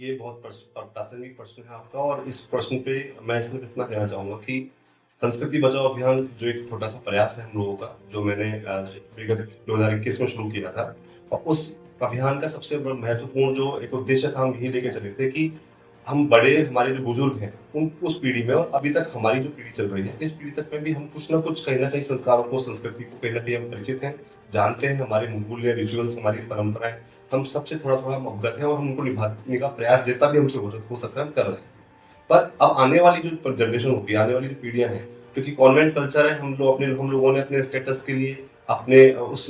ये बहुत प्रासंगिक प्रश्न है आपका और इस प्रश्न पे मैं सिर्फ इतना कहना चाहूँगा कि संस्कृति बचाओ अभियान जो एक छोटा-सा प्रयास है हम लोगों का, जो मैंने विगत 2021 में शुरू किया था और उस अभियान का सबसे महत्वपूर्ण जो एक उद्देश्य था, हम यही लेके चले थे कि हम बड़े हमारे जो बुजुर्ग हैं, उन उस पीढ़ी में और अभी तक हमारी जो पीढ़ी चल रही है, इस पीढ़ी तक में भी हम कुछ न कुछ कहीं न कहीं संस्कारों को, संस्कृति को कहीं न कहीं हम परिचित हैं, जानते हैं, हमारे मूल्य, रिचुअल्स, हमारी परंपराएँ, हम सबसे थोड़ा-थोड़ा हम अवगत हैं और हम उनको निभाने का प्रयास जितना भी हमसे हो सकता है हम कर रहे हैं। पर अब आने वाली जो जनरेशन होगी, आने वाली जो पीढ़ियाँ हैं, क्योंकि कॉन्वेंट कल्चर है, हम लोगों ने अपने स्टेटस के लिए, अपने उस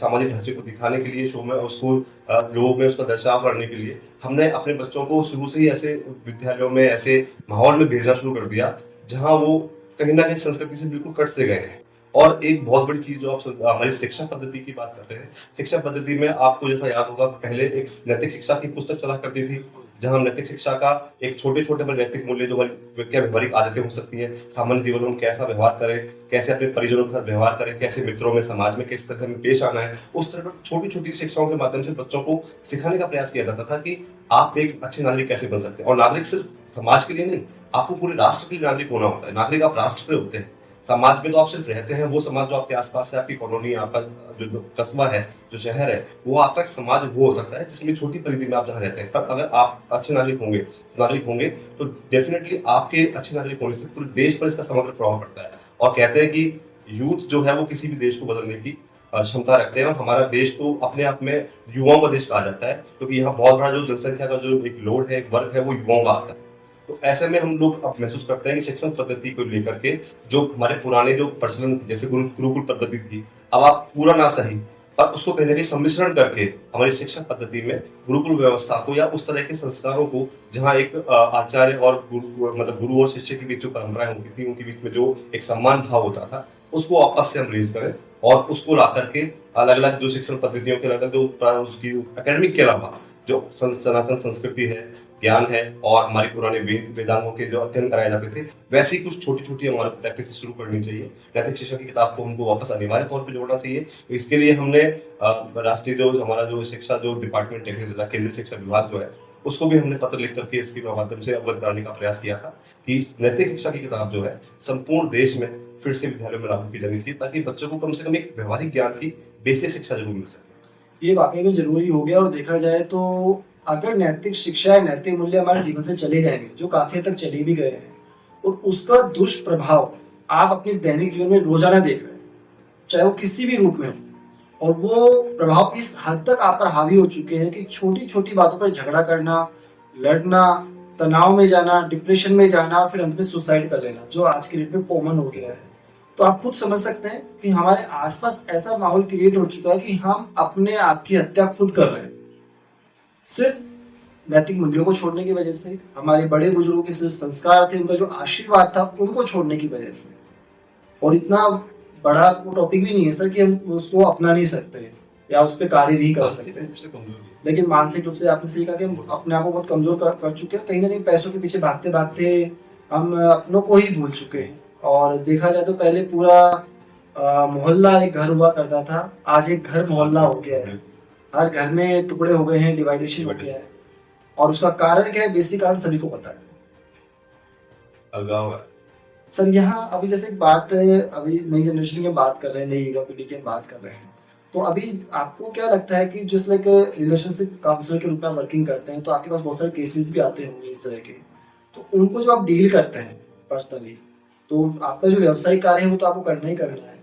सामाजिक ढांचे को दिखाने के लिए, शो में उसको लोगों में उसका दर्शाव करने के लिए, हमने अपने बच्चों को शुरू से ही ऐसे विद्यालयों में, ऐसे माहौल में भेजना शुरू कर दिया, जहाँ वो कहीं न कहीं संस्कृति से बिल्कुल कट से गए हैं। और एक बहुत बड़ी चीज़ जो आप हमारी शिक्षा पद्धति की बात कर रहे हैं, शिक्षा पद्धति में आपको जैसा याद होगा, पहले एक नैतिक शिक्षा की पुस्तक चला करती थी, जहाँ हम नैतिक शिक्षा का एक छोटे-छोटे पर नैतिक मूल्य जो हमारी क्या व्यावहारिक आदतें हो सकती हैं, सामान्य जीवन में हम कैसा व्यवहार करें, कैसे अपने परिजनों के साथ व्यवहार करें, कैसे मित्रों में, समाज में किस तरह हमें पेश आना है, उस तरह पर छोटी-छोटी शिक्षाओं के माध्यम से बच्चों को सिखाने का प्रयास किया जाता था कि आप एक अच्छे नागरिक कैसे बन सकते हैं। और नागरिक सिर्फ समाज के लिए नहीं, आपको पूरे राष्ट्र के लिए नागरिक होना होता है। नागरिक आप राष्ट्र के होते हैं। समाज में तो आप सिर्फ रहते हैं, वो समाज जो आपके आस-पास है, आपकी कॉलोनी, आपका जो कस्बा है, जो शहर है, वो आपका एक समाज वो हो सकता है, जिसमें छोटी परिधि में आप जहाँ रहते हैं। पर अगर आप अच्छे नागरिक होंगे, तो डेफ़िनिटली आपके अच्छे नागरिक होने से पूरे देश पर इसका समग्र प्रभाव पड़ता है। और कहते हैं कि यूथ जो है, वो किसी भी देश को बदलने की क्षमता रखते हैं और हमारा देश तो अपने आप में युवाओं का देश कहा जाता है, क्योंकि यहाँ बहुत बड़ा जो जनसंख्या का जो एक लोड है, एक वर्ग है, वो युवाओं का आता है। तो ऐसे में हम लोग अब महसूस करते हैं कि शिक्षण पद्धति को लेकर के जो हमारे पुराने जो प्रचलन जैसे गुरुकुल पद्धति थी, अब आप पूरा ना सही पर उसको कहीं न कहीं सम्मिश्रण करके हमारी शिक्षा पद्धति में गुरुकुल व्यवस्था को या उस तरह के संस्कारों को, जहाँ एक आचार्य और गुरु और शिष्य के बीच जो परंपराएँ होती थी, उनके बीच में जो एक सम्मान भाव होता था, उसको वापस से हम रेज़ करें और उसको ला करके अलग-अलग जो शिक्षण पद्धतियों के अलग-अलग जो उसकी एकेडमिक के अलावा जो सनातन संस्कृति है, ज्ञान है और हमारी पुराने वेदांगों के जो अध्ययन कराए जाते थे, वैसी कुछ छोटी-छोटी हमारे प्रैक्टिस शुरू करनी चाहिए। नैतिक शिक्षा की किताब को हमको वापस अनिवार्य तौर पे जोड़ना चाहिए। तो इसके लिए हमने राष्ट्रीय जो हमारा जो शिक्षा जो डिपार्टमेंट है, केंद्रीय शिक्षा विभाग जो है, उसको भी हमने पत्र लिख करके इसके माध्यम से अवगत कराने का प्रयास किया था कि नैतिक शिक्षा की किताब जो है, संपूर्ण देश में फिर से विद्यालयों में लागू की जानी चाहिए, ताकि बच्चों को कम से कम एक व्यावहारिक ज्ञान की बेसिक शिक्षा ज़रूर मिल सके। ये वाक़ई में ज़रूरी हो गया और देखा जाए तो अगर नैतिक शिक्षा या नैतिक मूल्य हमारे जीवन से चले जाएँगे, जो काफ़ी हद तक चले भी गए हैं और उसका दुष्प्रभाव आप अपने दैनिक जीवन में रोज़ाना देख रहे हैं, चाहे वो किसी भी रूप में हो। और वो प्रभाव इस हद तक आप पर हावी हो चुके हैं कि छोटी-छोटी बातों पर झगड़ा करना, लड़ना, तनाव में जाना, डिप्रेशन में जाना और फिर अंत में सुसाइड कर लेना, जो आज की डेट में कॉमन हो गया है। तो आप खुद समझ सकते हैं कि हमारे आस-पास ऐसा माहौल क्रिएट हो चुका है कि हम अपने आप की हत्या खुद कर रहे हैं। सिर्फ नैतिक मूल्यों को छोड़ने की वजह से, हमारे बड़े बुजुर्गों के जो संस्कार थे, उनका जो आशीर्वाद था, उनको छोड़ने की वजह से। और इतना बड़ा वो टॉपिक भी नहीं है सर कि हम उसको अपना नहीं सकते या उस पे कार्य नहीं कर सकते। लेकिन मानसिक रूप से आपने सही कहा कि हम अपने आप को बहुत कमज़ोर कर चुके हैं। कहीं न कहीं पैसों के पीछे भागते-भागते हम अपनों को ही भूल चुके हैं। और देखा जाए तो पहले पूरा मोहल्ला एक घर हुआ करता था, आज एक घर मोहल्ला हो गया है। हर घर में टुकड़े हो गए हैं, डिवाइडेशन हो गया है। और उसका कारण क्या है? बेसिक कारण सभी को पता है। अलगाव है। सर यहाँ अभी जैसे एक बात है, अभी नई जनरेशन की बात कर रहे हैं, नई युवा पीढ़ी की बात कर रहे हैं। तो अभी आपको क्या लगता है कि जिस लाइक रिलेशनशिप काउंसलर के रूप में वर्किंग करते हैं, तो आपके पास बहुत सारे केसेस भी आते होंगे इस तरह के। तो उनको जब आप डील करते हैं पर्सनली, तो आपका जो व्यावसायिक कार्य है वो तो आपको करना ही करना है।